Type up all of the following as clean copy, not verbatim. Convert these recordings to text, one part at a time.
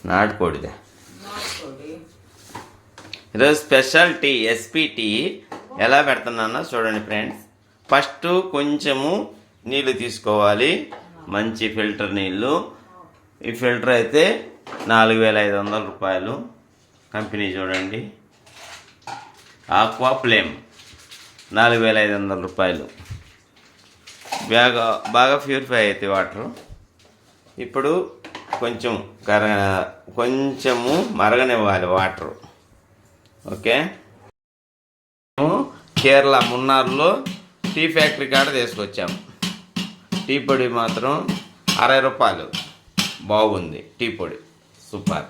నాటుకోడిదే. ఈరోజు special tea SP tea ఎలా పెడుతున్నానో చూడండి ఫ్రెండ్స్. ఫస్ట్ కొంచెము నీళ్ళు తీసుకోవాలి, మంచి ఫిల్టర్ నీళ్ళు. ఈ ఫిల్టర్ అయితే 4,500 రూపాయలు. కంపెనీ చూడండి, ఆక్వా ఫ్లేమ్ 4,500 రూపాయలు. బాగా ప్యూరిఫై అవుతాయి వాటరు. ఇప్పుడు కొంచెము మరగనివ్వాలి వాటరు. ఓకే, కేరళ మున్నార్లో టీ ఫ్యాక్టరీ కాడ తీసుకొచ్చాము. టీ పొడి మాత్రం 60 రూపాయలు. బాగుంది టీ పొడి, సూపర్.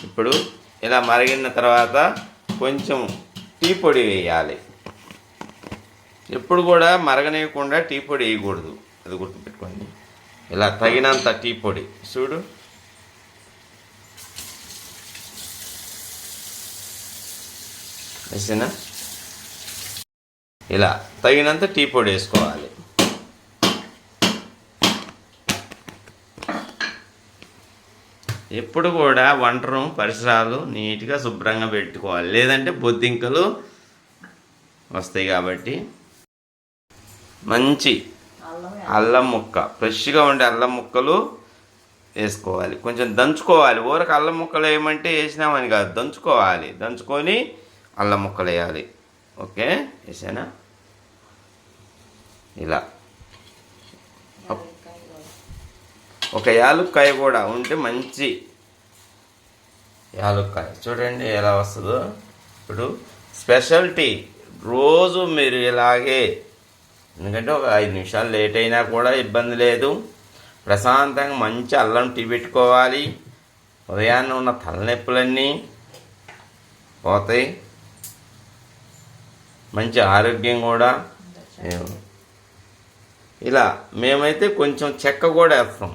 ఇప్పుడు ఇలా మరిగిన తర్వాత కొంచెం టీ పొడి వేయాలి. ఎప్పుడు కూడా మరగనేయకుండా టీ పొడి వేయకూడదు, అది గుర్తుపెట్టుకోండి. ఇలా తగినంత టీ పొడి చూడు. వేసేనా? ఇలా తగినంత టీ పొడి వేసుకోవాలి. ఎప్పుడు కూడా వంట రూమ్ పరిసరాలు నీట్గా శుభ్రంగా పెట్టుకోవాలి, లేదంటే బొద్దింకలు వస్తాయి. కాబట్టి మంచి అల్లం ముక్క, ఫ్రెష్గా ఉండే అల్లం ముక్కలు వేసుకోవాలి. కొంచెం దంచుకోవాలి. ఊరకు అల్లం ముక్కలు వేయమంటే వేసినామని కాదు, దంచుకోవాలి. దంచుకొని అల్లం ముక్కలు వేయాలి. ఓకే, వేసానా? ఇలా ఒక యాలుక్కాయ కూడా ఉంటే మంచి యాలుక్కాయ చూడండి ఎలా వస్తుందో. ఇప్పుడు స్పెషల్ టీ రోజు మీరు ఇలాగే, ఎందుకంటే ఒక 5 నిమిషాలు లేట్ అయినా కూడా ఇబ్బంది లేదు. ప్రశాంతంగా మంచి అల్లం టీ పెట్టుకోవాలి. ఉదయాన్నే ఉన్న తలనొప్పులన్నీ పోతాయి, మంచి ఆరోగ్యం కూడా. ఇలా మేమైతే కొంచెం చెక్క కూడా వేస్తాం.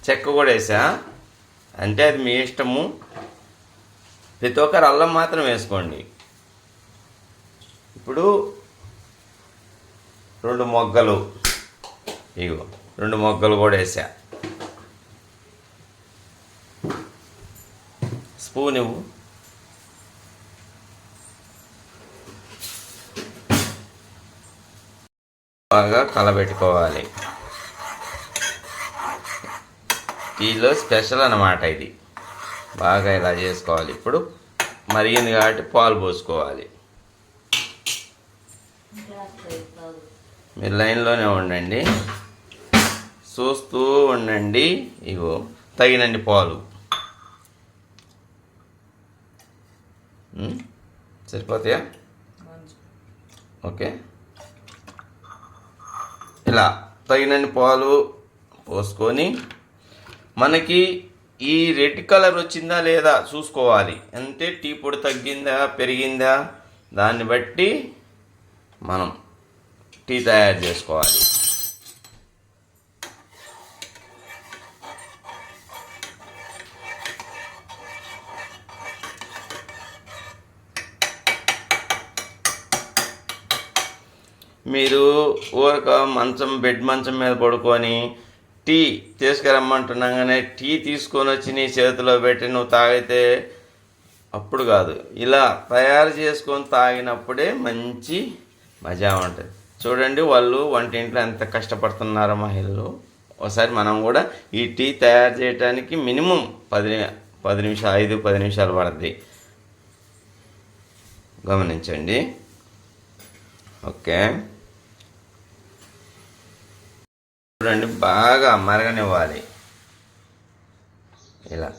చెక్క కూడా వేసా అంటే అది మీ ఇష్టము. ప్రతి ఒక్కరు అల్లం మాత్రం వేసుకోండి. ఇప్పుడు 2 మొగ్గలు, ఇగో 2 మొగ్గలు కూడా వేసా. స్పూన్ ఇవ్వు. బాగా కలబెట్టుకోవాలి. టీలో స్పెషల్ అన్నమాట ఇది. బాగా ఇలా చేసుకోవాలి. ఇప్పుడు మరిగింది కాబట్టి పాలు పోసుకోవాలి. మీరు లైన్లోనే ఉండండి, చూస్తూ ఉండండి. ఇగో తగినండి పాలు. సరిపోతాయా? ఓకే, ఇలా తగినన్ని పాలు పోసుకొని మనకి ఈ రెడ్ కలర్ వచ్చిందా లేదా చూసుకోవాలి. అంటే టీ పొడి తగ్గిందా పెరిగిందా దాన్ని బట్టి మనం టీ తయారు చేసుకోవాలి. మీరు ఊరక బెడ్ మంచం మీద పడుకొని టీ తీసుకురమ్మంటున్నాగానే టీ తీసుకొని వచ్చి నీ చేతిలో పెట్టి నువ్వు తాగితే అప్పుడు కాదు, ఇలా తయారు చేసుకొని తాగినప్పుడే మంచి మజా ఉంటుంది. చూడండి వాళ్ళు వంటింట్లో ఎంత కష్టపడుతున్నారో మహిళలు. ఒకసారి మనం కూడా ఈ టీ తయారు చేయడానికి మినిమం 10 నిమిషాలు 5-10 నిమిషాలు పడుతుంది. గమనించండి. ఓకే, చూడండి బాగా మరగనివ్వాలి. ఇలా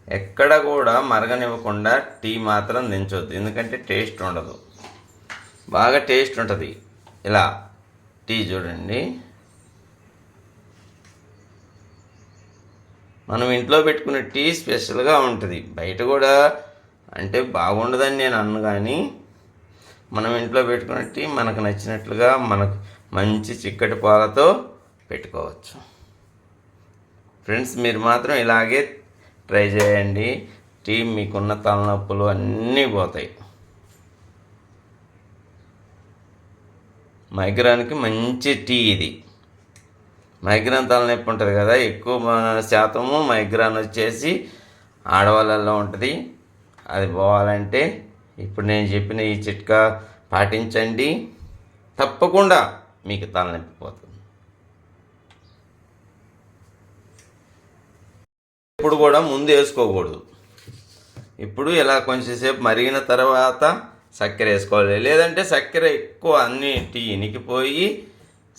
ఎక్కడ కూడా మరగనివ్వకుండా టీ మాత్రం దించొద్దు, ఎందుకంటే టేస్ట్ ఉండదు. బాగా టేస్ట్ ఉంటుంది ఇలా టీ. చూడండి, మనం ఇంట్లో పెట్టుకునే టీ స్పెషల్గా ఉంటుంది. బయట కూడా అంటే బాగుండదని నేను అన్ను, కానీ మనం ఇంట్లో పెట్టుకునే టీ మనకు నచ్చినట్లుగా మనకు మంచి చిక్కటి పాలతో పెట్టుకోవచ్చు. ఫ్రెండ్స్, మీరు మాత్రం ఇలాగే ట్రై చేయండి. టీ మీకున్న తలనొప్పులు అన్నీ పోతాయి. మైగ్రేన్కి మంచి టీ ఇది. మైగ్రేన్ తలనొప్పి ఉంటుంది కదా, ఎక్కువ శాతము మైగ్రేన్ వచ్చేసి ఆడవాళ్ళల్లో ఉంటుంది. అది పోవాలంటే ఇప్పుడు నేను చెప్పిన ఈ చిట్కా పాటించండి, తప్పకుండా మీకు తలనొప్పి పోతుంది. ఇప్పుడు కూడా ముందు వేసుకోకూడదు. ఇప్పుడు ఇలా కొంచెంసేపు మరిగిన తర్వాత చక్కెర వేసుకోవాలి. లేదంటే చక్కెర ఎక్కువ అన్ని టీ ఇనికిపోయి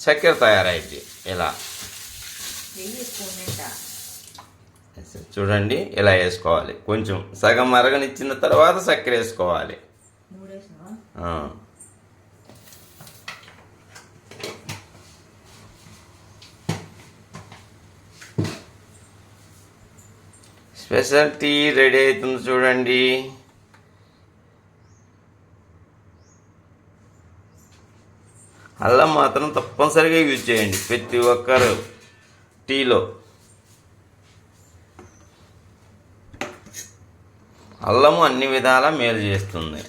చక్కెర తయారైంది. ఇలా చూడండి, ఇలా వేసుకోవాలి. కొంచెం సగం మరగనిచ్చిన తర్వాత చక్కెర వేసుకోవాలి. స్పెషల్ టీ రెడీ అవుతుంది చూడండి. అల్లం మాత్రం తప్పనిసరిగా యూజ్ చేయండి ప్రతి ఒక్కరు టీలో. అల్లము అన్ని విధాలా మేలు చేస్తుంది.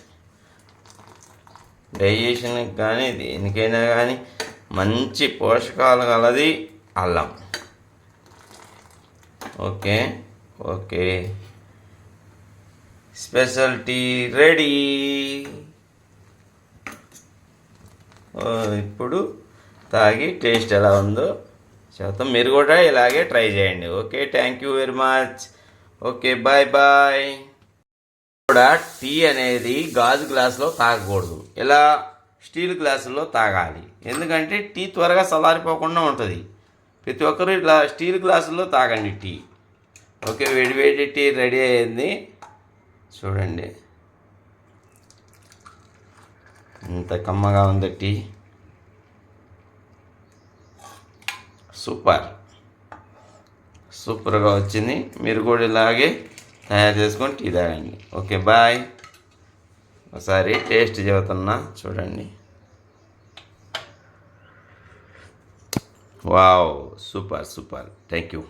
డైజెషన్కి కానీ దేనికైనా కానీ మంచి పోషకాలు కలది అల్లం. Okay okay, special tea ready. ఇప్పుడు తాగి టేస్ట్ ఎలా ఉందో చెప్తాం. మీరు కూడా ఇలాగే ట్రై చేయండి. Okay, thank you very much. Okay, bye bye. కూడా టీ అనేది గాజు గ్లాసులో తాగకూడదు, ఇలా స్టీల్ గ్లాసుల్లో తాగాలి. ఎందుకంటే టీ త్వరగా చల్లారిపోకుండా ఉంటుంది. ప్రతి ఒక్కరు ఇలా స్టీల్ గ్లాసుల్లో తాగండి టీ. ఓకే, వేడి టీ రెడీ అయింది చూడండి, ఎంత కమ్మగా ఉంది టీ. సూపర్గా వచ్చింది. మీరు కూడా ఇలాగే తయారు చేసుకొని టీ తాగండి. Okay, bye. ఒకసారి టేస్ట్ చెబుతున్నా చూడండి. Wow, super. Thank you.